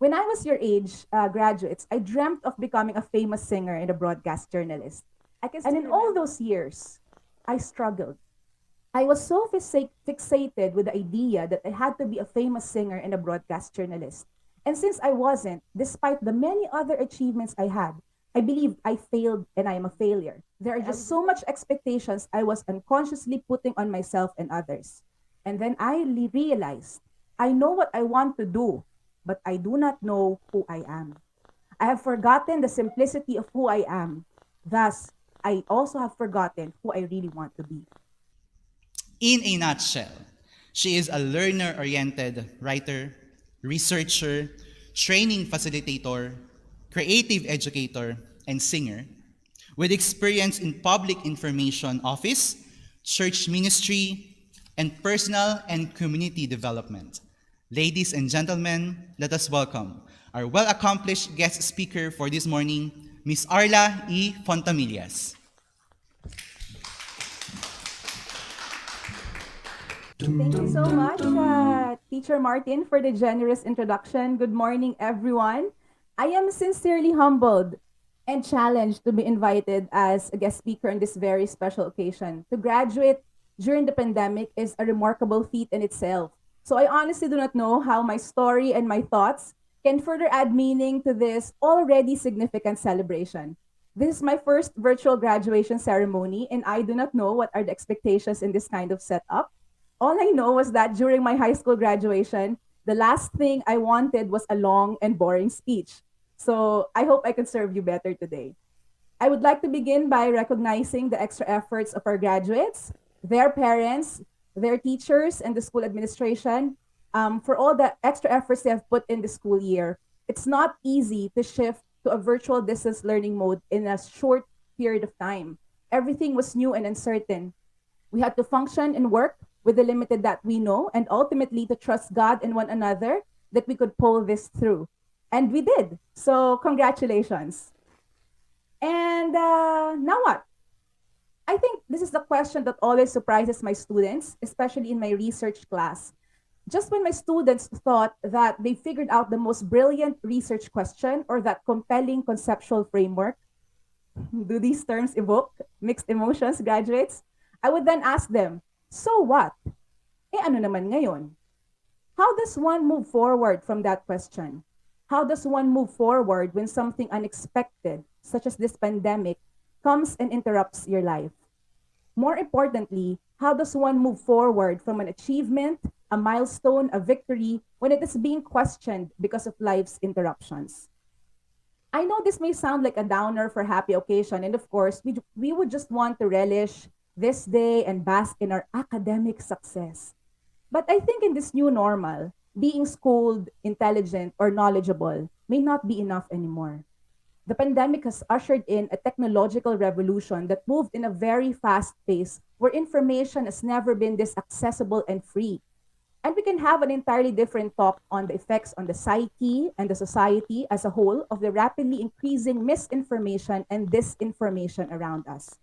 When I was your age, graduates, I dreamt of becoming a famous singer and a broadcast journalist. I can And still in all remember. those years, I struggled. I was so fixated with the idea that I had to be a famous singer and a broadcast journalist. And since I wasn't, despite the many other achievements I had, I believed I failed and I am a failure. There are just so much expectations I was unconsciously putting on myself and others. And then I realized I know what I want to do, but I do not know who I am. I have forgotten the simplicity of who I am. Thus, I also have forgotten who I really want to be. In a nutshell, she is a learner oriented writer, researcher, training facilitator, creative educator, and singer with experience in public information office, church ministry, and personal and community development. Ladies and gentlemen, let us welcome our well accomplished guest speaker for this morning, Miss Arla E. Fontamillas. Thank you so much, Teacher Martin, for the generous introduction. Good morning, everyone. I am sincerely humbled and challenged to be invited as a guest speaker on this very special occasion. To graduate during the pandemic is a remarkable feat in itself. So I honestly do not know how my story and my thoughts can further add meaning to this already significant celebration. This is my first virtual graduation ceremony, and I do not know what are the expectations in this kind of setup. All I know was that during my high school graduation, the last thing I wanted was a long and boring speech. So I hope I can serve you better today. I would like to begin by recognizing the extra efforts of our graduates, their parents, their teachers, and the school administration for all the extra efforts they have put in the school year. It's not easy to shift to a virtual distance learning mode in a short period of time. Everything was new and uncertain. We had to function and work with the limited that we know, and ultimately to trust God and one another that we could pull this through. And we did. So, congratulations. And now what? I think this is the question that always surprises my students, especially in my research class. Just when my students thought that they figured out the most brilliant research question or that compelling conceptual framework, do these terms evoke mixed emotions, graduates? I would then ask them, so what? Eh ano naman ngayon? How does one move forward from that question? How does one move forward when something unexpected, such as this pandemic, comes and interrupts your life? More importantly, how does one move forward from an achievement, a milestone, a victory, when it is being questioned because of life's interruptions? I know this may sound like a downer for happy occasion, and of course, we would just want to relish this day and bask in our academic success. But I think in this new normal, being schooled, intelligent, or knowledgeable may not be enough anymore. The pandemic has ushered in a technological revolution that moved in a very fast pace where information has never been this accessible and free. And we can have an entirely different talk on the effects on the psyche and the society as a whole of the rapidly increasing misinformation and disinformation around us.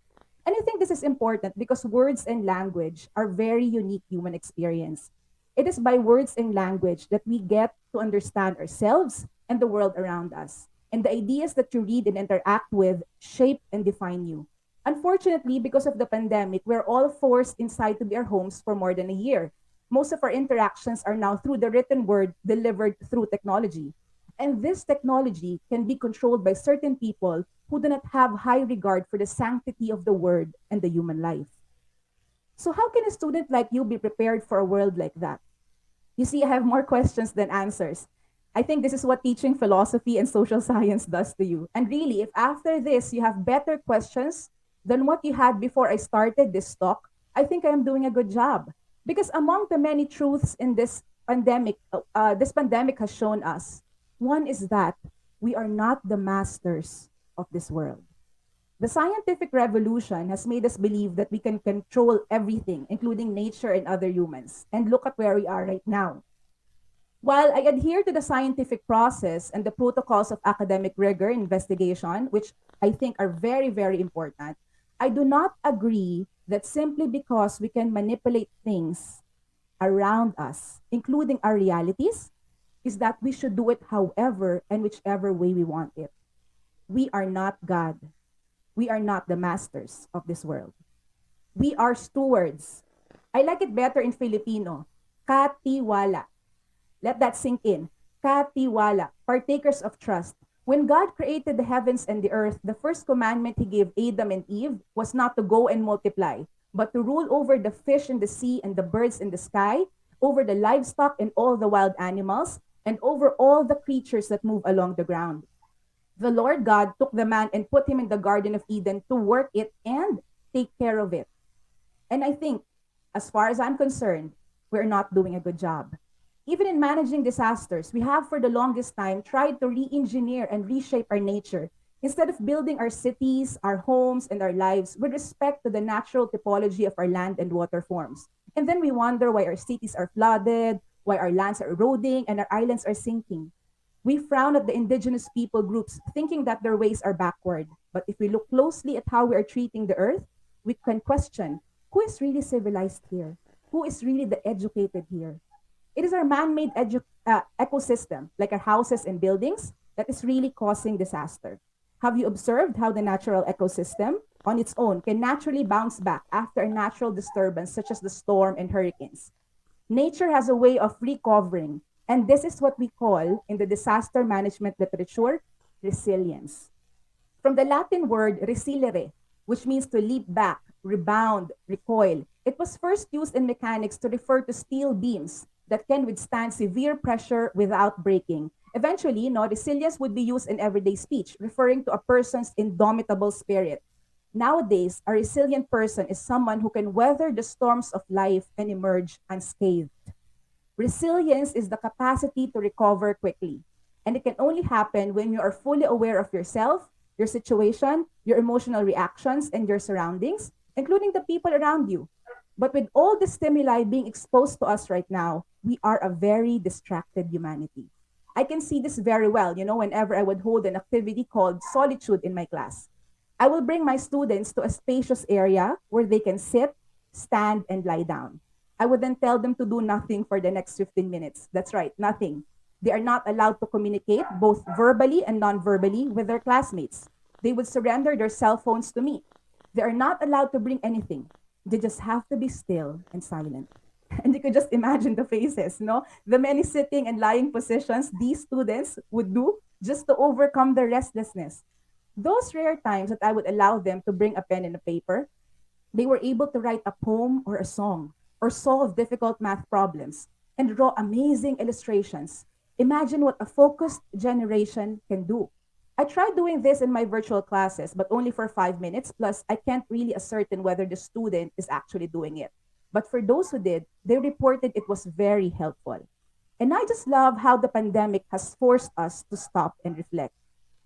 And I think this is important because words and language are very unique human experience. It is by words and language that we get to understand ourselves and the world around us. And the ideas that you read and interact with shape and define you. Unfortunately, because of the pandemic, we're all forced inside to be our homes for more than a year. Most of our interactions are now through the written word delivered through technology. And this technology can be controlled by certain people who do not have high regard for the sanctity of the word and the human life. So, how can a student like you be prepared for a world like that? You see, I have more questions than answers. I think this is what teaching philosophy and social science does to you. And really, if after this you have better questions than what you had before I started this talk, I think I am doing a good job. Because among the many truths in this pandemic has shown us, one is that we are not the masters of this world. The scientific revolution has made us believe that we can control everything, including nature and other humans. And look at where we are right now. While I adhere to the scientific process and the protocols of academic rigor and investigation, which I think are very, very important, I do not agree that simply because we can manipulate things around us, including our realities, is that we should do it however and whichever way we want it. We are not God. We are not the masters of this world. We are stewards. I like it better in Filipino. Katiwala. Let that sink in. Katiwala, partakers of trust. When God created the heavens and the earth, the first commandment he gave Adam and Eve was not to go and multiply, but to rule over the fish in the sea and the birds in the sky, over the livestock and all the wild animals, and over all the creatures that move along the ground. The Lord God took the man and put him in the Garden of Eden to work it and take care of it. And I think, as far as I'm concerned, we're not doing a good job. Even in managing disasters, we have for the longest time tried to re engineer and reshape our nature. Instead of building our cities, our homes, and our lives with respect to the natural typology of our land and water forms. And then we wonder why our cities are flooded, why our lands are eroding, and our islands are sinking. We frown at the indigenous people groups, thinking that their ways are backward. But if we look closely at how we are treating the earth, we can question who is really civilized here? Who is really the educated here? It is our man made ecosystem, like our houses and buildings, that is really causing disaster. Have you observed how the natural ecosystem on its own can naturally bounce back after a natural disturbance such as the storm and hurricanes? Nature has a way of recovering, and this is what we call in the disaster management literature resilience. From the Latin word resilere, which means to leap back, rebound, recoil. It was first used in mechanics to refer to steel beams that can withstand severe pressure without breaking. Eventually, resilience would be used in everyday speech, referring to a person's indomitable spirit. Nowadays, a resilient person is someone who can weather the storms of life and emerge unscathed. Resilience is the capacity to recover quickly. And it can only happen when you are fully aware of yourself, your situation, your emotional reactions, and your surroundings, including the people around you. But with all the stimuli being exposed to us right now, we are a very distracted humanity. I can see this very well, whenever I would hold an activity called solitude in my class. I will bring my students to a spacious area where they can sit, stand, and lie down. I would then tell them to do nothing for the next 15 minutes. That's right, nothing. They are not allowed to communicate both verbally and non verbally with their classmates. They would surrender their cell phones to me. They are not allowed to bring anything. They just have to be still and silent. And you could just imagine the faces, no? The many sitting and lying positions these students would do just to overcome their restlessness. Those rare times that I would allow them to bring a pen and a paper, they were able to write a poem or a song, or solve difficult math problems, and draw amazing illustrations. Imagine what a focused generation can do. I tried doing this in my virtual classes, but only for 5 minutes, plus, I can't really ascertain whether the student is actually doing it. But for those who did, they reported it was very helpful. And I just love how the pandemic has forced us to stop and reflect.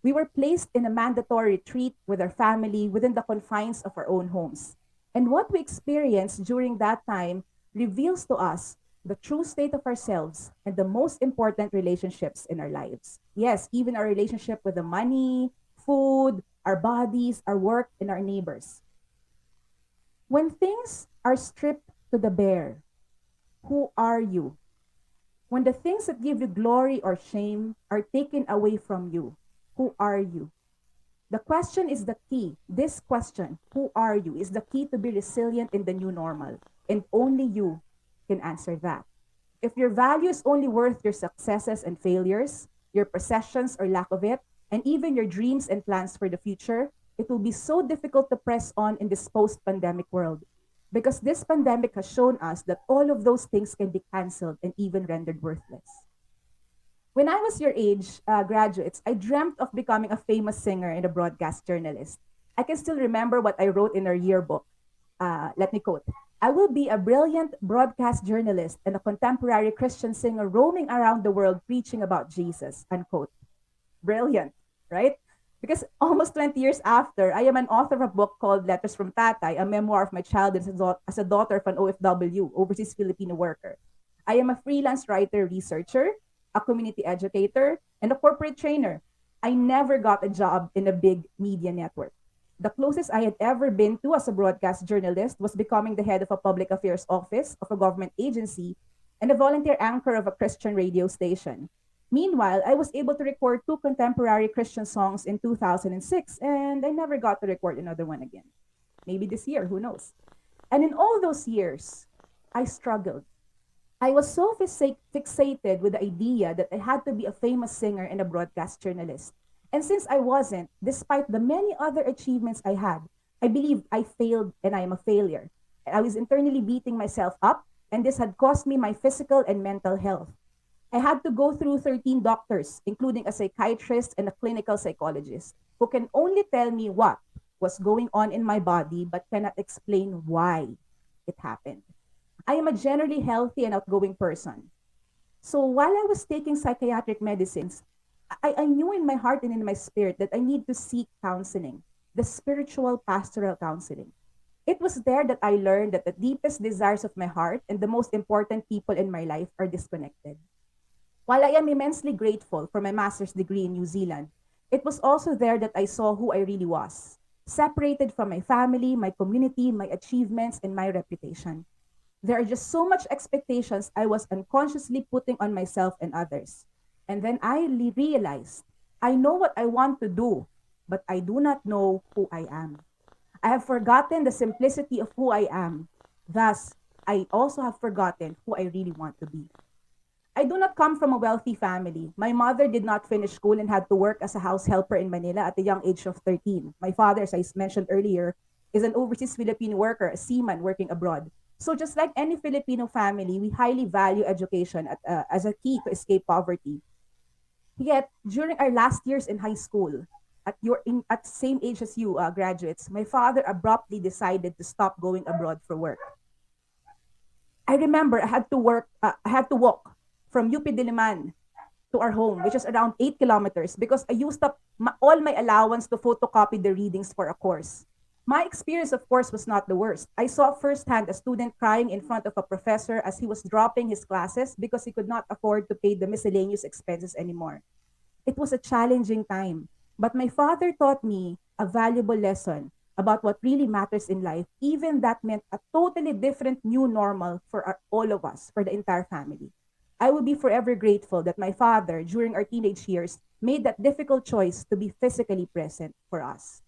We were placed in a mandatory retreat with our family within the confines of our own homes. And what we experienced during that time reveals to us the true state of ourselves and the most important relationships in our lives. Yes, even our relationship with the money, food, our bodies, our work, and our neighbors. When things are stripped to the bare, who are you? When the things that give you glory or shame are taken away from you, who are you? The question is the key. This question, who are you, is the key to be resilient in the new normal. And only you can answer that. If your value is only worth your successes and failures, your possessions or lack of it, and even your dreams and plans for the future, it will be so difficult to press on in this post pandemic world. Because this pandemic has shown us that all of those things can be canceled and even rendered worthless. When I was your age, graduates, I dreamt of becoming a famous singer and a broadcast journalist. I can still remember what I wrote in our yearbook. Let me quote: I will be a brilliant broadcast journalist and a contemporary Christian singer roaming around the world preaching about Jesus, unquote. Brilliant, right? Because almost 20 years after, I am an author of a book called Letters from Tatay, a memoir of my childhood as a daughter of an OFW, overseas Filipino worker. I am a freelance writer, researcher, a community educator, and a corporate trainer. I never got a job in a big media network. The closest I had ever been to as a broadcast journalist was becoming the head of a public affairs office of a government agency and a volunteer anchor of a Christian radio station. Meanwhile, I was able to record two contemporary Christian songs in 2006, and I never got to record another one again. Maybe this year, who knows? And in all those years, I struggled. I was so fixated with the idea that I had to be a famous singer and a broadcast journalist. And since I wasn't, despite the many other achievements I had, I believed I failed and I am a failure. I was internally beating myself up, and this had cost me my physical and mental health. I had to go through 13 doctors, including a psychiatrist and a clinical psychologist, who can only tell me what was going on in my body but cannot explain why it happened. I am a generally healthy and outgoing person. So while I was taking psychiatric medicines, I knew in my heart and in my spirit that I need to seek counseling, the spiritual pastoral counseling. It was there that I learned that the deepest desires of my heart and the most important people in my life are disconnected. While I am immensely grateful for my master's degree in New Zealand, it was also there that I saw who I really was, separated from my family, my community, my achievements, and my reputation. There are just so much expectations I was unconsciously putting on myself and others. And then I realized I know what I want to do, but I do not know who I am. I have forgotten the simplicity of who I am. Thus, I also have forgotten who I really want to be. I do not come from a wealthy family. My mother did not finish school and had to work as a house helper in Manila at the young age of 13. My father, as I mentioned earlier, is an overseas Filipino worker, a seaman working abroad. So just like any Filipino family, we highly value education as a key to escape poverty. Yet, during our last years in high school, at same age as you, graduates, my father abruptly decided to stop going abroad for work. I remember I had to walk from UP Diliman to our home, which is around 8 kilometers, because I used up all my allowance to photocopy the readings for a course. My experience, of course, was not the worst. I saw firsthand a student crying in front of a professor as he was dropping his classes because he could not afford to pay the miscellaneous expenses anymore. It was a challenging time, but my father taught me a valuable lesson about what really matters in life. Even that meant a totally different new normal for all of us, for the entire family. I will be forever grateful that my father, during our teenage years, made that difficult choice to be physically present for us.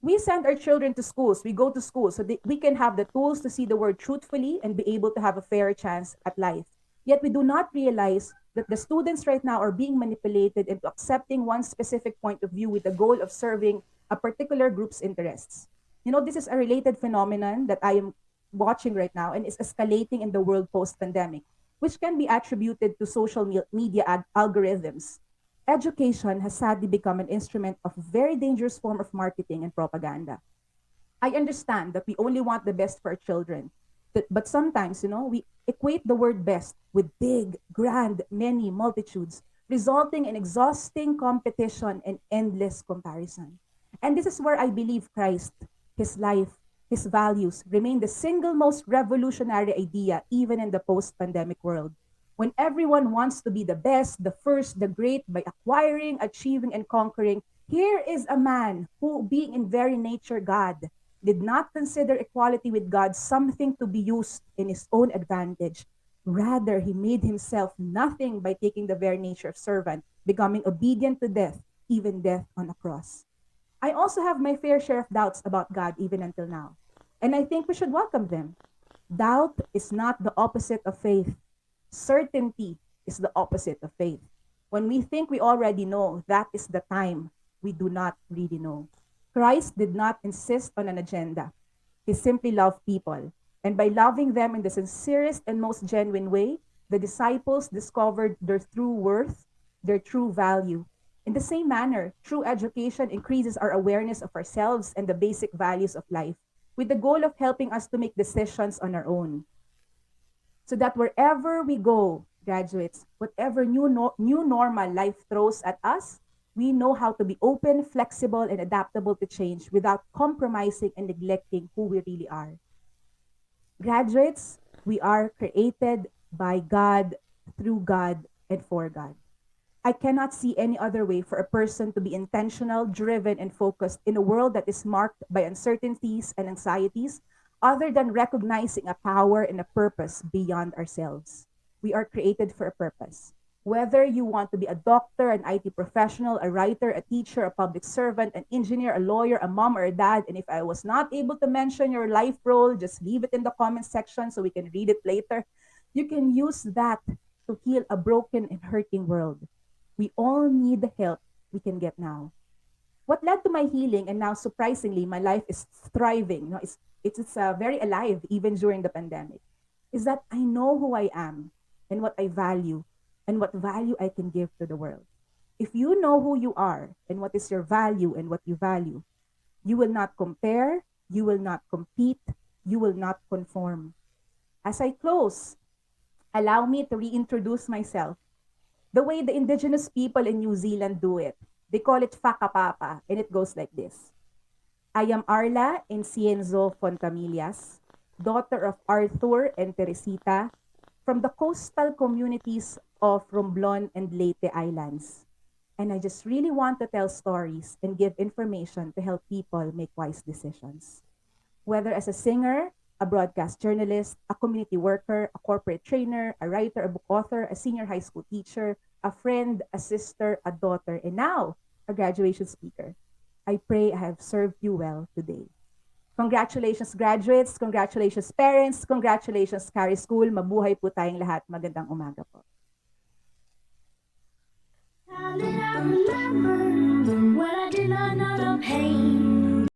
We send our children to schools, we go to school so that we can have the tools to see the world truthfully and be able to have a fair chance at life. Yet we do not realize that the students right now are being manipulated into accepting one specific point of view with the goal of serving a particular group's interests. You know, this is a related phenomenon that I am watching right now and is escalating in the world post pandemic, which can be attributed to social media algorithms. Education has sadly become an instrument of a very dangerous form of marketing and propaganda. I understand that we only want the best for our children. But sometimes, we equate the word best with big, grand, many, multitudes, resulting in exhausting competition and endless comparison. And this is where I believe Christ, his life, his values remain the single most revolutionary idea even in the post pandemic world. When everyone wants to be the best, the first, the great by acquiring, achieving, and conquering, here is a man who, being in very nature God, did not consider equality with God something to be used in his own advantage. Rather, he made himself nothing by taking the very nature of servant, becoming obedient to death, even death on a cross. I also have my fair share of doubts about God even until now. And I think we should welcome them. Doubt is not the opposite of faith. Certainty is the opposite of faith. When we think we already know, that is the time we do not really know. Christ did not insist on an agenda. He simply loved people. And by loving them in the sincerest and most genuine way, the disciples discovered their true worth, their true value. In the same manner, true education increases our awareness of ourselves and the basic values of life, with the goal of helping us to make decisions on our own. So that wherever we go, graduates, whatever new normal life throws at us, we know how to be open, flexible, and adaptable to change without compromising and neglecting who we really are. Graduates, we are created by God, through God, and for God. I cannot see any other way for a person to be intentional, driven, and focused in a world that is marked by uncertainties and anxieties, other than recognizing a power and a purpose beyond ourselves. We are created for a purpose. Whether you want to be a doctor, an IT professional, a writer, a teacher, a public servant, an engineer, a lawyer, a mom, or a dad, and if I was not able to mention your life role, just leave it in the comment section so we can read it later. You can use that to heal a broken and hurting world. We all need the help we can get now. What led to my healing, and now surprisingly, my life is thriving. No, it's very alive even during the pandemic. Is that I know who I am and what I value and what value I can give to the world. If you know who you are and what is your value and what you value, you will not compare, you will not compete, you will not conform. As I close, allow me to reintroduce myself the way the indigenous people in New Zealand do it. They call it whakapapa, and it goes like this. I am Arla Encienzo Fontcamillas, daughter of Arthur and Teresita, from the coastal communities of Romblon and Leyte Islands. And I just really want to tell stories and give information to help people make wise decisions. Whether as a singer, a broadcast journalist, a community worker, a corporate trainer, a writer, a book author, a senior high school teacher, a friend, a sister, a daughter, and now a graduation speaker. I pray I have served you well today. Congratulations graduates, congratulations parents, congratulations Charis School. Mabuhay po tayong lahat. Magandang umaga po. How did I remember when I did not know the pain?